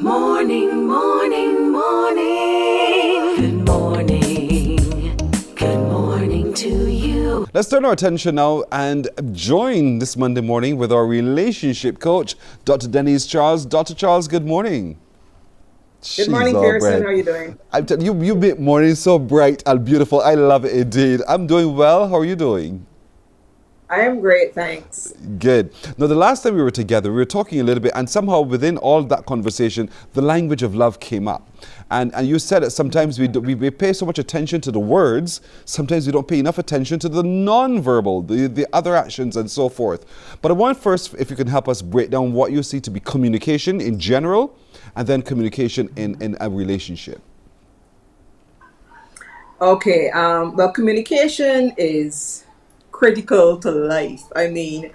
Morning, morning, morning. Good morning. Good morning to you. Let's turn our attention now and join this Monday morning with our relationship coach, Dr. Denise Charles. Dr. Charles, good morning. Good morning, Pearson. How are you doing? I'm telling you, you make morning so bright and beautiful. I love it indeed. I'm doing well. How are you doing? I am great, thanks. Good. Now, the last time we were together, we were talking a little bit, and somehow within all that conversation, the language of love came up. And you said that sometimes we pay so much attention to the words, sometimes we don't pay enough attention to the non-verbal, the other actions and so forth. But I want first, if you can help us break down what you see to be communication in general, and then communication in a relationship. Okay, well, communication is critical to life. I mean,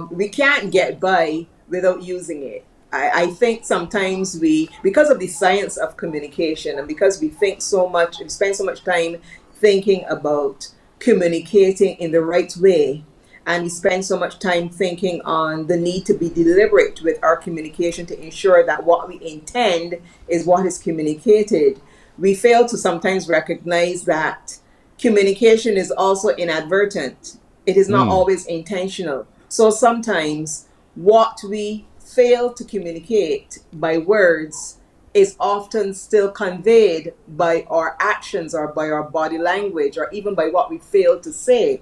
we can't get by without using it. I think sometimes because of the science of communication and because we spend so much time thinking about communicating in the right way, and we spend so much time thinking on the need to be deliberate with our communication to ensure that what we intend is what is communicated. We fail to sometimes recognize that communication is also inadvertent. It is not always intentional. So sometimes what we fail to communicate by words is often still conveyed by our actions or by our body language or even by what we fail to say.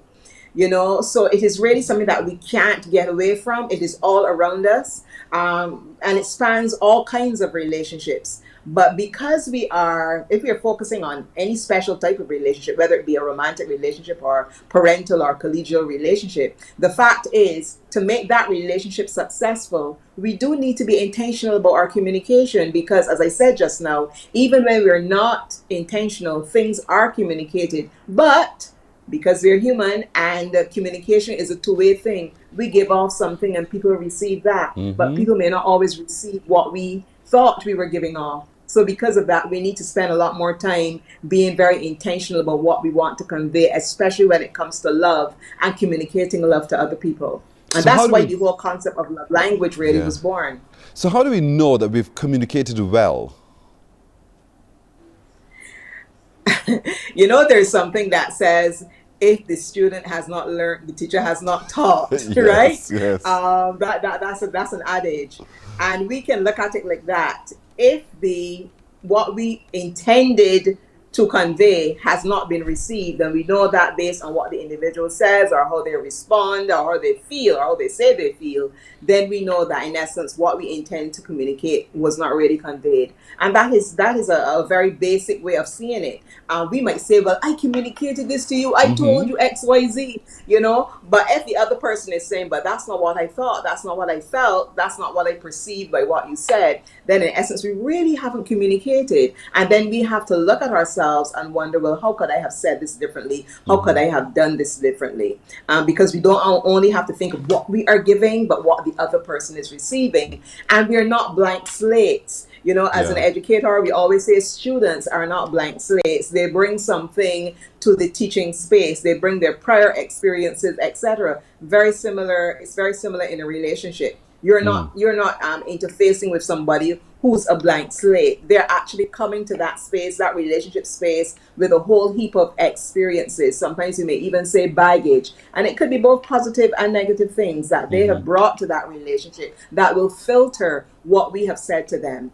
So it is really something that we can't get away from. It is all around us, and it spans all kinds of relationships. But because if we are focusing on any special type of relationship, whether it be a romantic relationship or parental or collegial relationship, the fact is, to make that relationship successful, we do need to be intentional about our communication because, as I said just now, even when we're not intentional, things are communicated. But because we're human and communication is a two-way thing, we give off something and people receive that. But people may not always receive what we thought we were giving off. So because of that, we need to spend a lot more time being very intentional about what we want to convey, especially when it comes to love and communicating love to other people. And So that's why the whole concept of love language really was born. So how do we know that we've communicated well? There's something that says, if the student has not learned, the teacher has not taught, Yes, right? yes. That's an adage. And we can look at it like that. If what we intended to convey has not been received, then we know that based on what the individual says or how they respond or how they feel or how they say they feel, then we know that in essence what we intend to communicate was not really conveyed. And that is a very basic way of seeing it. We might say, well, I communicated this to you, I told you XYZ, but if the other person is saying, but that's not what I thought, that's not what I felt, that's not what I perceived by what you said, then in essence we really haven't communicated. And then we have to look at ourselves and wonder, well, how could I have said this differently? How could I have done this differently? Because we don't only have to think of what we are giving, but what the other person is receiving. And we are not blank slates. As an educator, we always say students are not blank slates. They bring something to the teaching space. They bring their prior experiences, etc. It's very similar in a relationship. You're not interfacing with somebody who's a blank slate. They're actually coming to that space, that relationship space, with a whole heap of experiences. Sometimes you may even say baggage. And it could be both positive and negative things that they have brought to that relationship that will filter what we have said to them.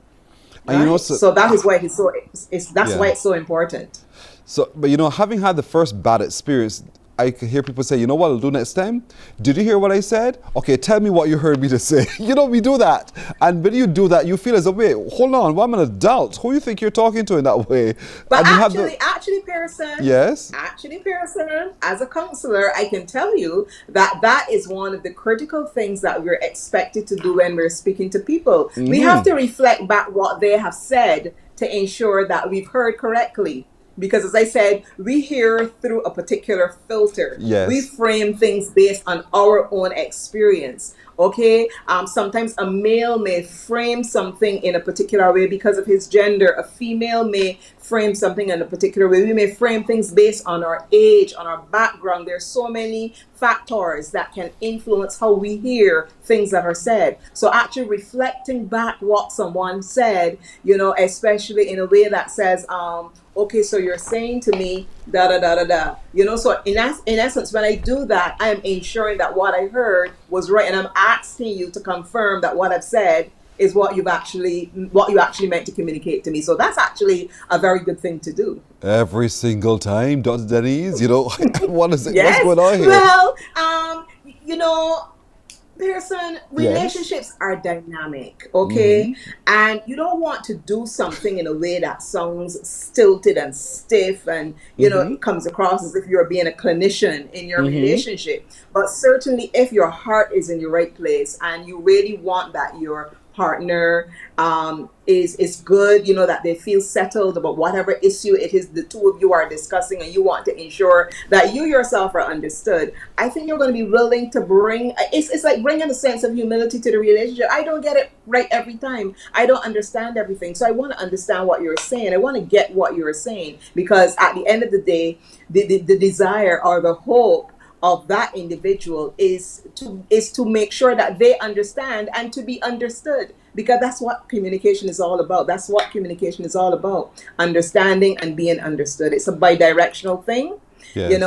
And right? So that is why why it's so important. So, but having had the first bad experience, I can hear people say, you know what I'll do next time? Did you hear what I said? Okay, tell me what you heard me to say. We do that. And when you do that, you feel as a wait, hold on, well, I'm an adult. Who do you think you're talking to in that way? But actually, Pearson. Yes? Actually, Pearson, as a counselor, I can tell you that is one of the critical things that we're expected to do when we're speaking to people. We have to reflect back what they have said to ensure that we've heard correctly. Because as I said, we hear through a particular filter. Yes. We frame things based on our own experience. Okay, sometimes a male may frame something in a particular way because of his gender. A female may frame something in a particular way. We may frame things based on our age, on our background. There's so many factors that can influence how we hear things that are said. So actually reflecting back what someone said, especially in a way that says, okay, so you're saying to me da da da da da. So in essence, when I do that, I am ensuring that what I heard was right, and I'm asking you to confirm that what I've said is what you actually meant to communicate to me. So that's actually a very good thing to do. Every single time, Dr. Denise, what is it? What's Yes. going on here? Well, you know, person Yes. relationships are dynamic, okay, and you don't want to do something in a way that sounds stilted and stiff, and it comes across as if you're being a clinician in your relationship. But certainly if your heart is in the right place and you really want that your partner is good, that they feel settled about whatever issue it is the two of you are discussing, and you want to ensure that you yourself are understood, I think you're going to be willing to bring, it's like bringing a sense of humility to the relationship. I don't get it right every time. I don't understand everything. So I want to understand what you're saying. I want to get what you're saying, because at the end of the day, the desire or the hope of that individual is to make sure that they understand and to be understood, because that's what communication is all about. That's what communication is all about: understanding and being understood. It's a bi-directional thing. Yes.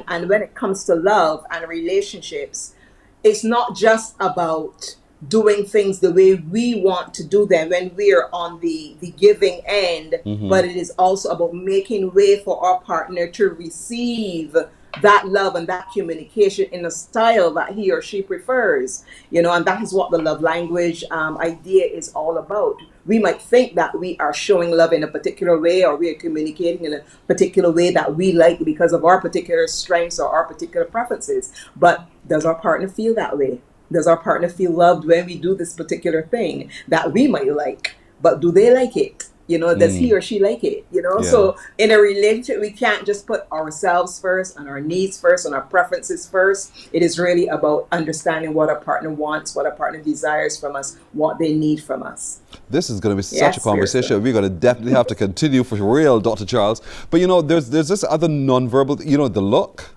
And when it comes to love and relationships, it's not just about doing things the way we want to do them when we're on the giving end, but it is also about making way for our partner to receive that love and that communication in a style that he or she prefers, and that is what the love language idea is all about. We might think that we are showing love in a particular way, or we are communicating in a particular way that we like because of our particular strengths or our particular preferences. But does our partner feel that way? Does our partner feel loved when we do this particular thing that we might like? But do they like it? Does he or she like it? Yeah. So in a relationship, we can't just put ourselves first and our needs first and our preferences first. It is really about understanding what our partner wants, what our partner desires from us, what they need from us. This is going to be such Yes, a conversation. Pearson. We're going to definitely have to continue for real, Dr. Charles. But there's this other nonverbal, the look.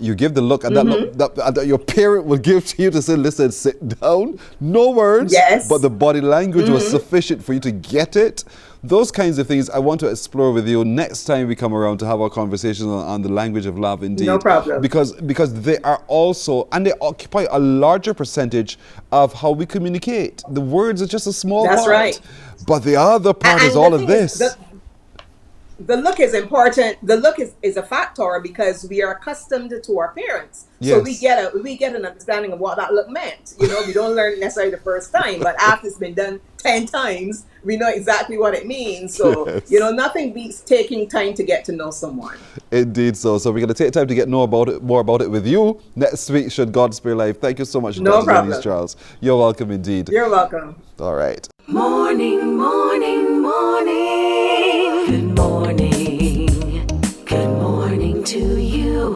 You give the look, and that look that your parent will give to you to say, listen, sit down. No words, Yes. but the body language was sufficient for you to get it. Those kinds of things I want to explore with you next time we come around to have our conversations on the language of love, indeed. No problem. Because they are also, and they occupy a larger percentage of how we communicate. The words are just a small That's part. right. But the other part is the all of thing is, this. the look is important. The look is a factor because we are accustomed to our parents. So we Yes. get an understanding of what that look meant. We don't learn it necessarily the first time, but after it's been done 10 times, we know exactly what it means. So, Yes. nothing beats taking time to get to know someone. Indeed so. So we're going to take time to get more about it with you next week, should God spare life. Thank you so much, No Dr. problem. Denise Charles. You're welcome indeed. You're welcome. All right. Morning, morning,